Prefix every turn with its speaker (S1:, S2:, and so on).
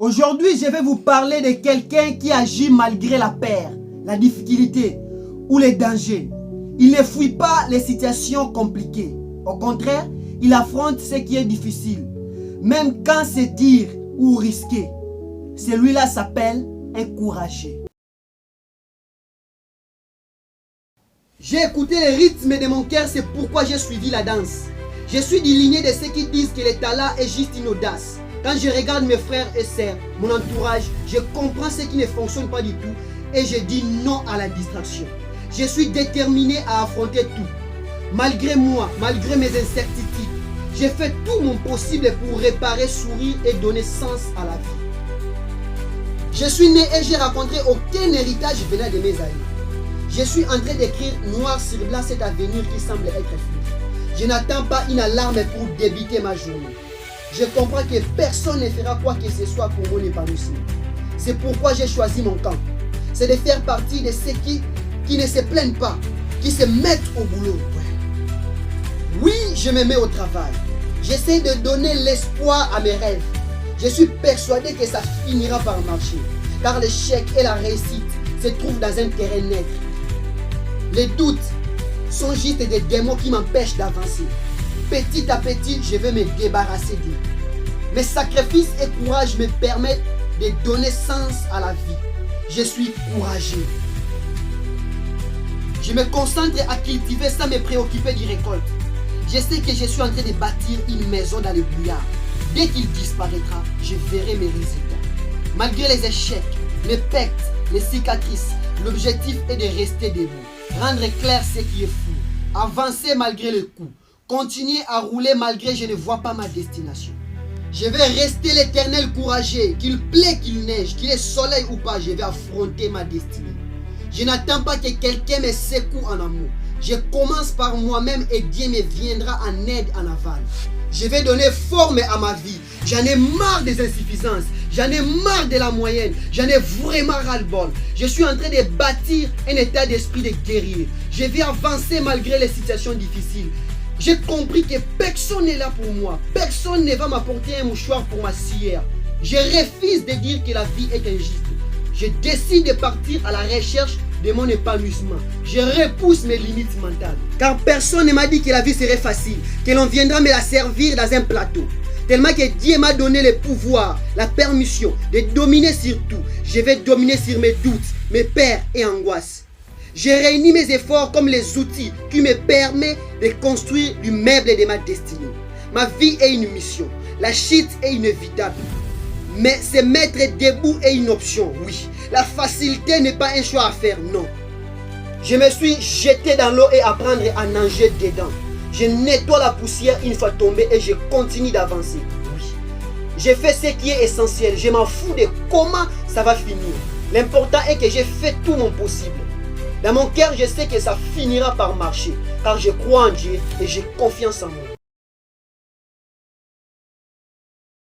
S1: Aujourd'hui, je vais vous parler de quelqu'un qui agit malgré la peur, la difficulté ou les dangers. Il ne fuit pas les situations compliquées. Au contraire, il affronte ce qui est difficile, même quand c'est dur ou risqué. Celui-là s'appelle un courageux. J'ai écouté le rythme de mon cœur, c'est pourquoi j'ai suivi la danse. Je suis du lignée de ceux qui disent que le talent est juste une audace. Quand je regarde mes frères et sœurs, mon entourage, je comprends ce qui ne fonctionne pas du tout et je dis non à la distraction. Je suis déterminé à affronter tout. Malgré moi, malgré mes incertitudes, j'ai fait tout mon possible pour réparer, sourire et donner sens à la vie. Je suis né et j'ai rencontré aucun héritage venant de mes aïeux. Je suis en train d'écrire noir sur blanc cet avenir qui semble être flou. Je n'attends pas une alarme pour débuter ma journée. Je comprends que personne ne fera quoi que ce soit pour mon épanouissement. C'est pourquoi j'ai choisi mon camp. C'est de faire partie de ceux qui ne se plaignent pas, qui se mettent au boulot. Oui, je me mets au travail. J'essaie de donner l'espoir à mes rêves. Je suis persuadé que ça finira par marcher. Car l'échec et la réussite se trouvent dans un terrain neutre. Les doutes sont juste des démons qui m'empêchent d'avancer. Petit à petit, je vais me débarrasser d'eux. Mes sacrifices et courage me permettent de donner sens à la vie. Je suis courageux. Je me concentre à cultiver sans me préoccuper du récolte. Je sais que je suis en train de bâtir une maison dans le brouillard. Dès qu'il disparaîtra, je verrai mes résultats. Malgré les échecs, les pertes, les cicatrices, l'objectif est de rester debout. Rendre clair ce qui est fou. Avancer malgré le coup. Continuer à rouler malgré je ne vois pas ma destination. Je vais rester l'éternel courageux. Qu'il plaît, qu'il neige, qu'il ait soleil ou pas, je vais affronter ma destinée. Je n'attends pas que quelqu'un me secoue en amour. Je commence par moi-même et Dieu me viendra en aide en aval. Je vais donner forme à ma vie. J'en ai marre des insuffisances. J'en ai marre de la moyenne. J'en ai vraiment ras-le-bol. Je suis en train de bâtir un état d'esprit de guerrier. Je vais avancer malgré les situations difficiles. J'ai compris que personne n'est là pour moi. Personne ne va m'apporter un mouchoir pour ma cière. Je refuse de dire que la vie est injuste. Je décide de partir à la recherche de mon épanouissement. Je repousse mes limites mentales. Car personne ne m'a dit que la vie serait facile, que l'on viendra me la servir dans un plateau. Tellement que Dieu m'a donné le pouvoir, la permission de dominer sur tout. Je vais dominer sur mes doutes, mes peurs et angoisses. J'ai réuni mes efforts comme les outils qui me permettent de construire du meuble de ma destinée. Ma vie est une mission. La chute est inévitable. Mais se mettre debout est une option, oui. La facilité n'est pas un choix à faire, non. Je me suis jeté dans l'eau et apprendre à nager dedans. Je nettoie la poussière une fois tombé et je continue d'avancer, oui. J'ai fait ce qui est essentiel. Je m'en fous de comment ça va finir. L'important est que j'ai fait tout mon possible. Dans mon cœur, je sais que ça finira par marcher. Car je crois en Dieu et j'ai confiance en moi.